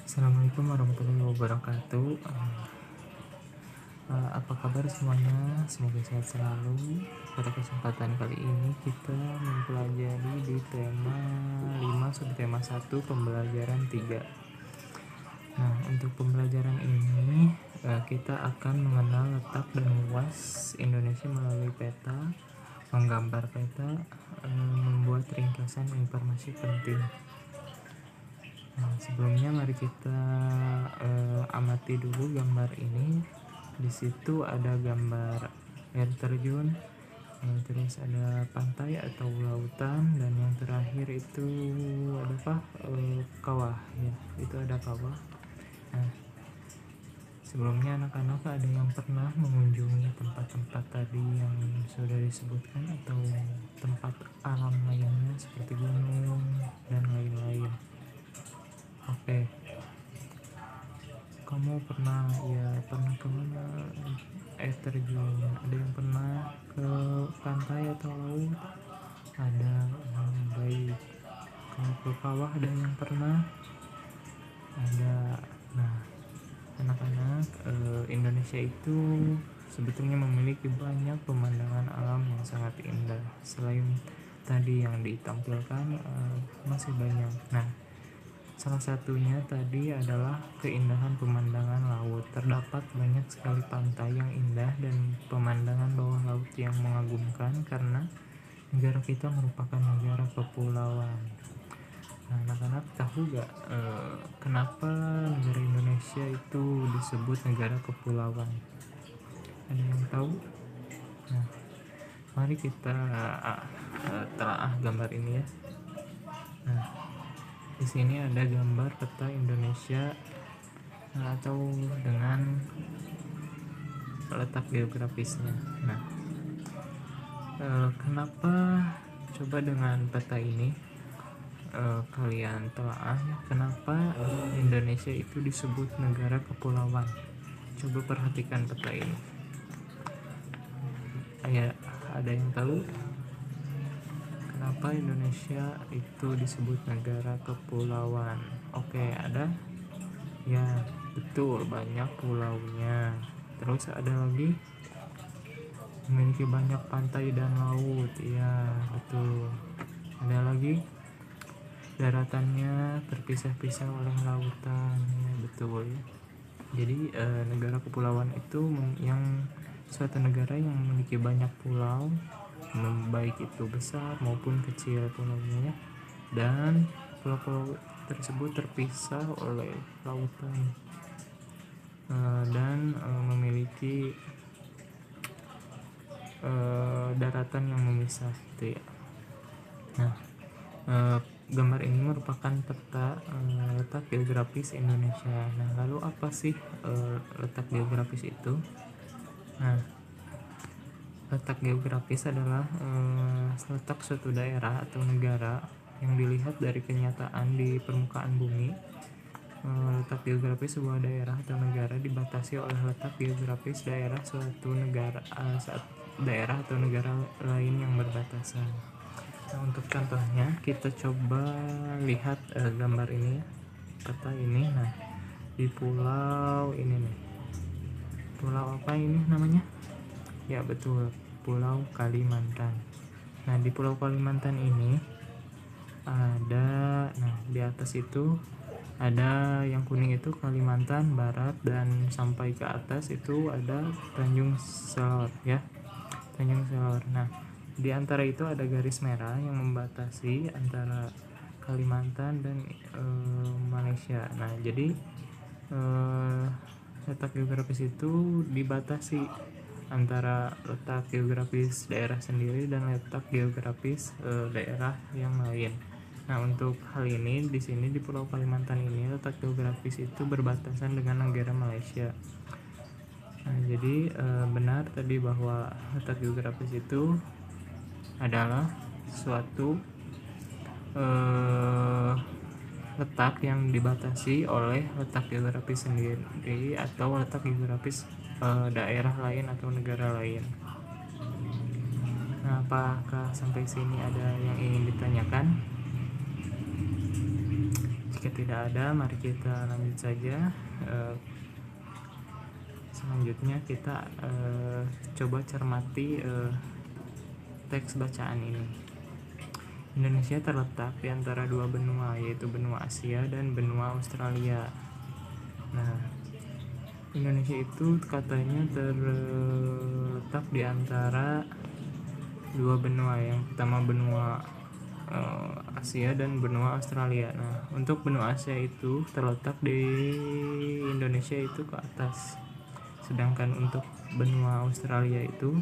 Assalamualaikum warahmatullahi wabarakatuh. Apa kabar semuanya? Semoga sehat selalu. Pada kesempatan kali ini kita mempelajari di tema 5 subtema 1 pembelajaran 3. Nah, untuk pembelajaran ini kita akan mengenal letak dan luas Indonesia melalui peta, menggambar peta, membuat ringkasan informasi penting. Nah, sebelumnya mari kita amati dulu gambar ini. Di situ ada gambar air terjun, terus ada pantai atau lautan, dan yang terakhir itu ada apa? Kawah ya, itu ada kawah. Nah, sebelumnya anak-anak ada yang pernah mengunjungi tempat-tempat tadi yang sudah disebutkan atau tempat alam lainnya seperti gunung dan lain-lain? Oke, kamu pernah ke mana? Air terjun. Ada yang pernah ke pantai atau laut? Ada. Baik. Kalau ke kawah ada yang pernah? Ada. Nah, anak-anak, Indonesia itu sebetulnya memiliki banyak pemandangan alam yang sangat indah. Selain tadi yang ditampilkan, masih banyak. Nah, salah satunya tadi adalah keindahan pemandangan laut. Terdapat banyak sekali pantai yang indah dan pemandangan bawah laut yang mengagumkan karena negara kita merupakan negara kepulauan. Nah, anak-anak tahu gak kenapa negara Indonesia itu disebut negara kepulauan? Ada yang tahu? Nah, mari kita telaah gambar ini ya. Nah, di sini ada gambar peta Indonesia atau dengan letak geografisnya. Nah, kenapa coba dengan peta ini kalian telaah kenapa Indonesia itu disebut negara kepulauan? Coba perhatikan peta ini. Ada yang tahu kenapa Indonesia itu disebut negara kepulauan? Oke, ada? Ya, betul, banyak pulaunya. Terus ada lagi, memiliki banyak pantai dan laut. Ya, betul. Ada lagi, daratannya terpisah-pisah oleh lautan. Ya, betul. Jadi negara kepulauan itu yang suatu negara yang memiliki banyak pulau, baik itu besar maupun kecil pulaunya, dan pulau-pulau tersebut terpisah oleh lautan dan memiliki daratan yang memisah gitu ya. Nah, gambar ini merupakan peta letak geografis Indonesia. Nah, lalu apa sih letak geografis itu? Nah, letak geografis adalah letak suatu daerah atau negara yang dilihat dari kenyataan di permukaan bumi. Letak geografis sebuah daerah atau negara dibatasi oleh letak geografis daerah suatu negara daerah atau negara lain yang berbatasan. Nah, untuk contohnya kita coba lihat gambar ini ya, peta ini. Nah, di pulau ini nih, pulau apa ini namanya? Ya, betul, Pulau Kalimantan. Nah, di Pulau Kalimantan ini ada, di atas itu ada yang kuning itu Kalimantan Barat, dan sampai ke atas itu ada Tanjung Selor ya, Tanjung Selor. Nah, di antara itu ada garis merah yang membatasi antara Kalimantan dan Malaysia. Nah, jadi letak geografis itu dibatasi antara letak geografis daerah sendiri dan letak geografis daerah yang lain. Nah, untuk hal ini di sini di Pulau Kalimantan ini letak geografis itu berbatasan dengan negara Malaysia. Nah, jadi benar tadi bahwa letak geografis itu adalah suatu letak yang dibatasi oleh letak geografis sendiri atau letak geografis daerah lain atau negara lain. Nah, apakah sampai sini ada yang ingin ditanyakan? Jika tidak ada, mari kita lanjut saja. Selanjutnya kita coba cermati teks bacaan ini. Indonesia terletak di antara dua benua, yaitu benua Asia dan benua Australia. Nah, Indonesia itu katanya terletak di antara dua benua. Yang pertama benua Asia dan benua Australia. Nah, untuk benua Asia itu terletak di Indonesia itu ke atas. Sedangkan untuk benua Australia itu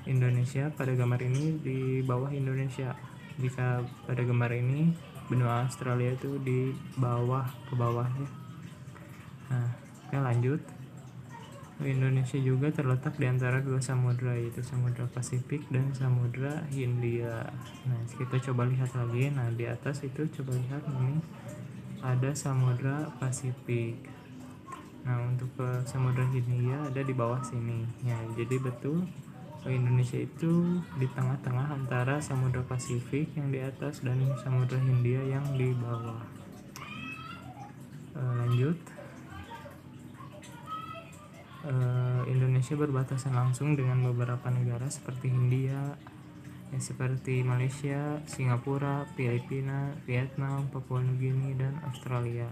Indonesia pada gambar ini di bawah Indonesia. Jika pada gambar ini benua Australia itu di bawah, ke bawahnya. Nah, oke, lanjut. Indonesia juga terletak di antara dua samudra, yaitu Samudra Pasifik dan Samudra Hindia. Nah, kita coba lihat lagi. Nah, di atas itu coba lihat ini ada Samudra Pasifik. Nah, untuk Samudra Hindia ada di bawah sini. Ya, jadi betul Indonesia itu di tengah-tengah antara Samudra Pasifik yang di atas dan Samudra Hindia yang di bawah. Lanjut. Indonesia berbatasan langsung dengan beberapa negara seperti Hindia, seperti Malaysia, Singapura, Filipina, Vietnam, Papua Nugini, dan Australia.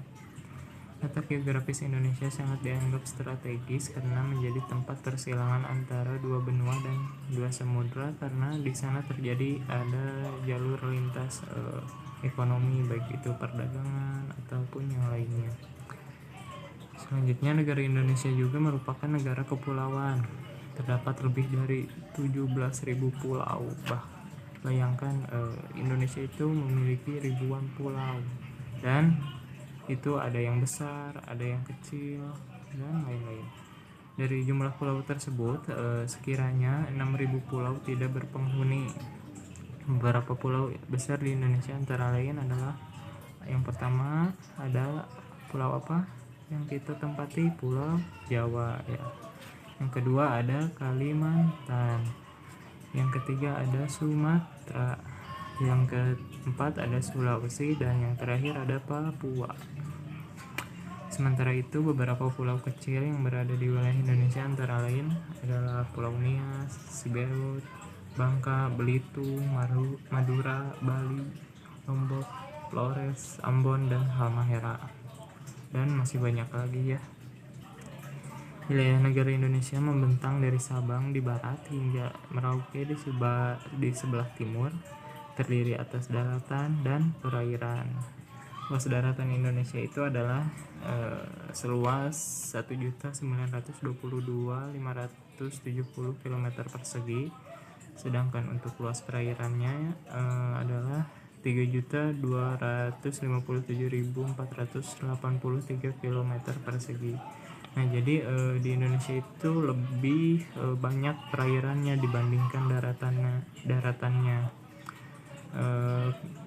Letak geografis Indonesia sangat dianggap strategis karena menjadi tempat persilangan antara dua benua dan dua samudra, karena di sana terjadi ada jalur lintas ekonomi, baik itu perdagangan ataupun yang lainnya. Selanjutnya, negara Indonesia juga merupakan negara kepulauan. Terdapat lebih dari 17.000 pulau. Bayangkan Indonesia itu memiliki ribuan pulau, dan itu ada yang besar, ada yang kecil, dan lain-lain. Dari jumlah pulau tersebut, sekiranya 6.000 pulau tidak berpenghuni. Beberapa pulau besar di Indonesia antara lain adalah, yang pertama ada pulau apa yang kita tempati? Pulau Jawa, ya. Yang kedua ada Kalimantan. Yang ketiga ada Sumatera. Yang keempat ada Sulawesi, dan yang terakhir ada Papua. Sementara itu, beberapa pulau kecil yang berada di wilayah Indonesia antara lain adalah Pulau Nias, Siberut, Bangka, Belitung, Madura, Bali, Lombok, Flores, Ambon, dan Halmahera. Dan masih banyak lagi, ya. Wilayah negara Indonesia membentang dari Sabang di barat hingga Merauke di sebelah timur, terdiri atas daratan dan perairan. Luas daratan Indonesia itu adalah seluas 1.922.570 km persegi, sedangkan untuk luas perairannya adalah 3.257.483 km persegi. Nah, jadi di Indonesia itu lebih banyak perairannya dibandingkan daratannya.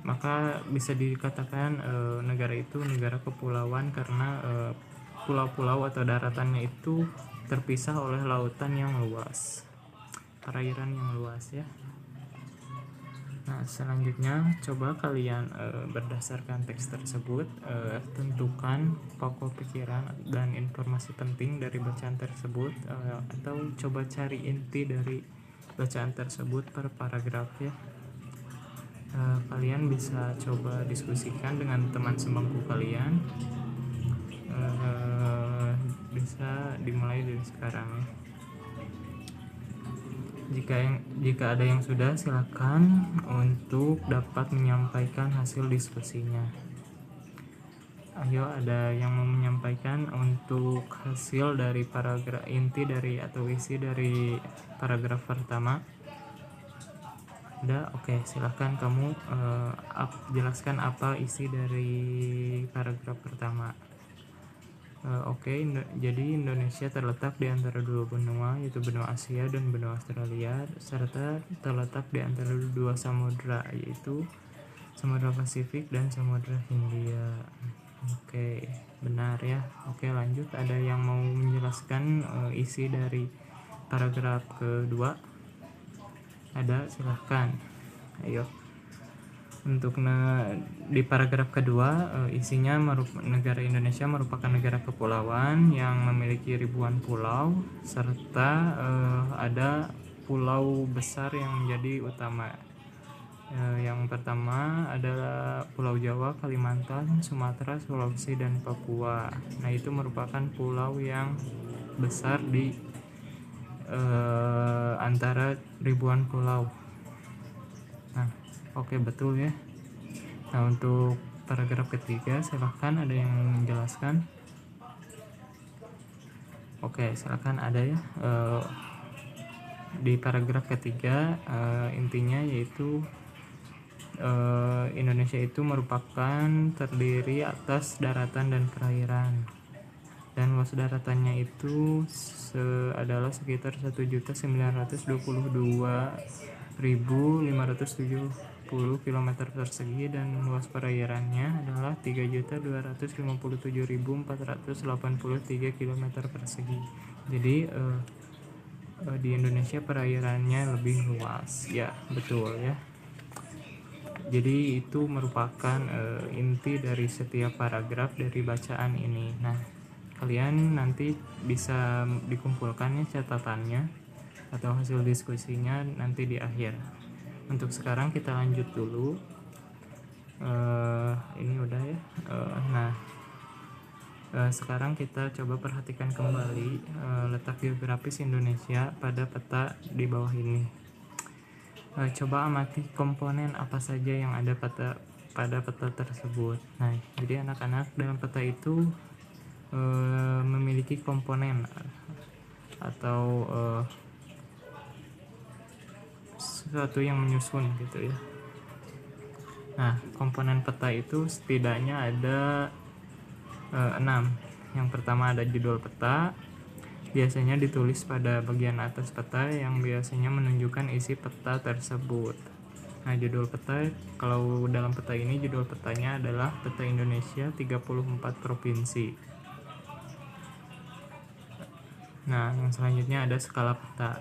Maka bisa dikatakan negara itu negara kepulauan karena pulau-pulau atau daratannya itu terpisah oleh lautan yang luas, perairan yang luas, ya. Nah, selanjutnya coba kalian berdasarkan teks tersebut tentukan pokok pikiran dan informasi penting dari bacaan tersebut, atau coba cari inti dari bacaan tersebut per paragraf, ya. Kalian bisa coba diskusikan dengan teman sebangku kalian. Bisa dimulai dari sekarang, ya. Jika ada yang sudah, silakan untuk dapat menyampaikan hasil diskusinya. Ayo, ada yang mau menyampaikan untuk hasil dari paragraf inti dari atau isi dari paragraf pertama? Ada? Oke, silakan kamu jelaskan apa isi dari paragraf pertama. Oke, jadi Indonesia terletak di antara dua benua, yaitu benua Asia dan benua Australia, serta terletak di antara dua samudra, yaitu Samudra Pasifik dan Samudra Hindia. Oke, benar, ya. Oke, lanjut. Ada yang mau menjelaskan isi dari paragraf kedua? Ada, silahkan. Ayo. Di paragraf kedua, isinya negara Indonesia merupakan negara kepulauan yang memiliki ribuan pulau, serta ada pulau besar yang menjadi utama. Yang pertama adalah Pulau Jawa, Kalimantan, Sumatera, Sulawesi, dan Papua. Nah, itu merupakan pulau yang besar di antara ribuan pulau. Nah, oke, betul ya. Nah, untuk paragraf ketiga, silahkan ada yang menjelaskan. Oke, silahkan ada ya. Di paragraf ketiga, intinya yaitu Indonesia itu merupakan terdiri atas daratan dan perairan, dan luas daratannya itu adalah sekitar 1.922.570 km persegi, dan luas perairannya adalah 3.257.483 km persegi. Jadi di Indonesia perairannya lebih luas, ya betul ya. Jadi itu merupakan inti dari setiap paragraf dari bacaan ini. Nah, kalian nanti bisa dikumpulkannya catatannya atau hasil diskusinya nanti di akhir. Untuk sekarang kita lanjut dulu. Ini udah ya. Sekarang kita coba perhatikan kembali letak geografis Indonesia pada peta di bawah ini. Coba amati komponen apa saja yang ada pada peta tersebut. Nah, jadi anak-anak dalam peta itu memiliki komponen atau sesuatu yang menyusun gitu ya. Nah, komponen peta itu setidaknya ada 6. Yang pertama ada judul peta, biasanya ditulis pada bagian atas peta yang biasanya menunjukkan isi peta tersebut. Nah, judul peta, kalau dalam peta ini judul petanya adalah Peta Indonesia 34 Provinsi. Nah, yang selanjutnya ada skala peta.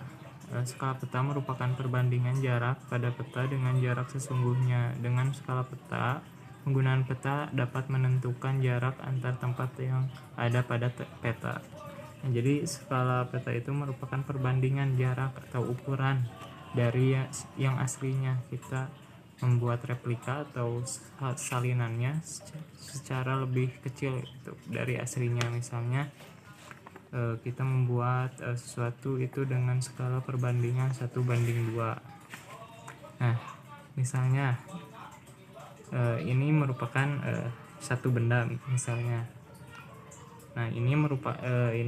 Skala peta merupakan perbandingan jarak pada peta dengan jarak sesungguhnya. Dengan skala peta, penggunaan peta dapat menentukan jarak antar tempat yang ada pada peta. Nah, jadi skala peta itu merupakan perbandingan jarak atau ukuran dari yang aslinya. Kita membuat replika atau salinannya secara lebih kecil dari aslinya. Misalnya kita membuat sesuatu itu dengan skala perbandingan 1:2. Nah, misalnya ini merupakan satu benda misalnya. Nah, ini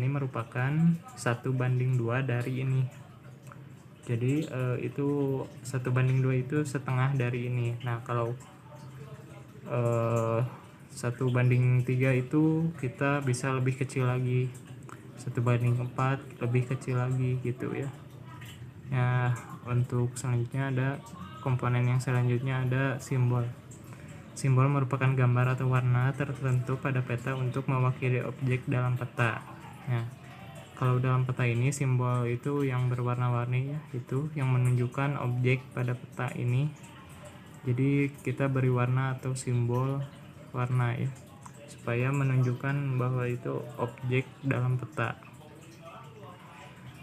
merupakan 1:2 dari ini. Jadi itu 1:2 itu setengah dari ini. Nah, kalau 1:3 itu kita bisa lebih kecil lagi, 1:4 lebih kecil lagi gitu ya. Ya, untuk selanjutnya ada komponen yang selanjutnya ada simbol. Simbol merupakan gambar atau warna tertentu pada peta untuk mewakili objek dalam peta. Nah, kalau dalam peta ini simbol itu yang berwarna-warni ya, itu yang menunjukkan objek pada peta ini. Jadi kita beri warna atau simbol warna ya, supaya menunjukkan bahwa itu objek dalam peta.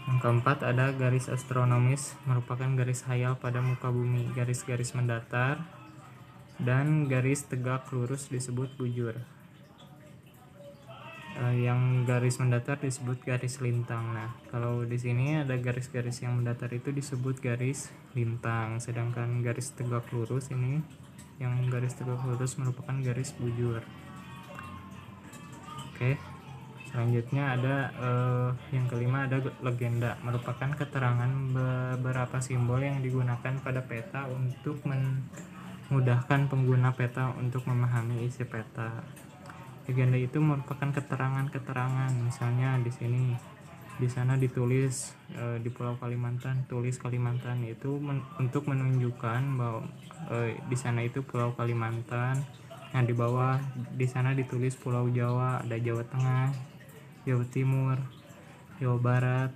Yang keempat ada garis astronomis, merupakan garis hayal pada muka bumi. Garis-garis mendatar dan garis tegak lurus disebut bujur. Yang garis mendatar disebut garis lintang. Nah, kalau di sini ada garis-garis yang mendatar itu disebut garis lintang, sedangkan garis tegak lurus ini, yang garis tegak lurus merupakan garis bujur. Oke. Selanjutnya ada yang kelima ada legenda, merupakan keterangan beberapa simbol yang digunakan pada peta untuk memudahkan pengguna peta untuk memahami isi peta. Legenda itu merupakan keterangan-keterangan, misalnya di sana ditulis di Pulau Kalimantan, tulis Kalimantan, itu untuk menunjukkan bahwa di sana itu Pulau Kalimantan. Nah, di bawah di sana ditulis Pulau Jawa, ada Jawa Tengah, Jawa Timur, Jawa Barat.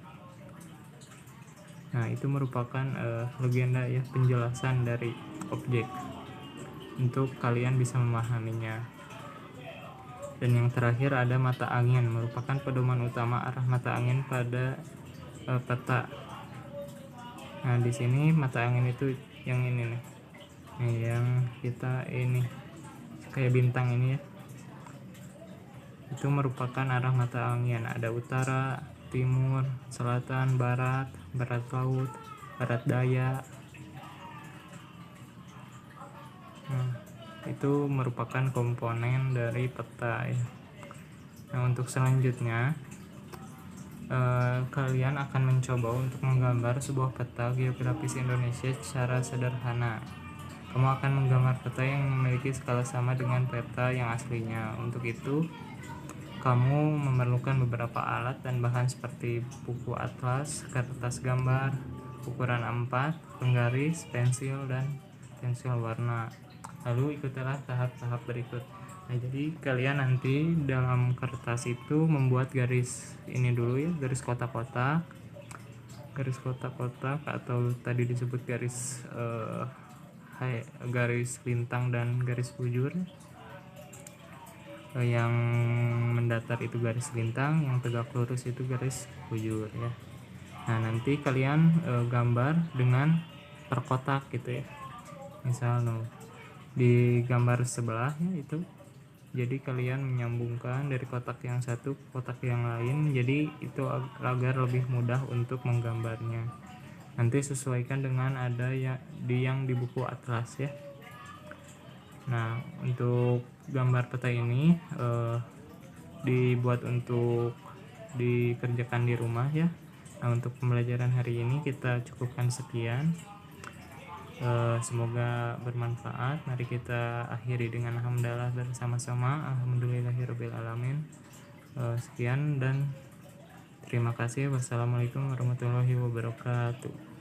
Nah, itu merupakan legenda ya, penjelasan dari objek. untuk kalian bisa memahaminya. Dan yang terakhir ada mata angin, merupakan pedoman utama arah mata angin pada peta. Nah, di sini mata angin itu yang ini nih. Nih, yang kita ini kayak bintang ini ya. Itu merupakan arah mata angin. Ada utara, timur, selatan, barat, barat laut, barat daya. Nah, itu merupakan komponen dari peta ya. Nah, untuk selanjutnya kalian akan mencoba untuk menggambar sebuah peta geografis Indonesia secara sederhana. Kamu akan menggambar peta yang memiliki skala sama dengan peta yang aslinya. Untuk itu, kamu memerlukan beberapa alat dan bahan seperti buku atlas, kertas gambar, ukuran A4, penggaris, pensil, dan pensil warna. Lalu ikutilah tahap-tahap berikut. Nah, jadi kalian nanti dalam kertas itu membuat garis ini dulu ya, garis kotak-kotak atau tadi disebut garis garis lintang dan garis bujur. Yang mendatar itu garis lintang, yang tegak lurus itu garis bujur ya. Nah, nanti kalian gambar dengan per kotak gitu ya. Misal di gambar sebelahnya itu, jadi kalian menyambungkan dari kotak yang satu ke kotak yang lain, jadi itu agar lebih mudah untuk menggambarnya. Nanti sesuaikan dengan ada yang di buku atlas ya. Nah, untuk gambar peta ini dibuat untuk dikerjakan di rumah ya. Nah, untuk pembelajaran hari ini kita cukupkan sekian. Semoga bermanfaat. Mari kita akhiri dengan alhamdulillah bersama-sama. Alhamdulillahirabbil alamin. Sekian dan terima kasih. Wassalamualaikum warahmatullahi wabarakatuh.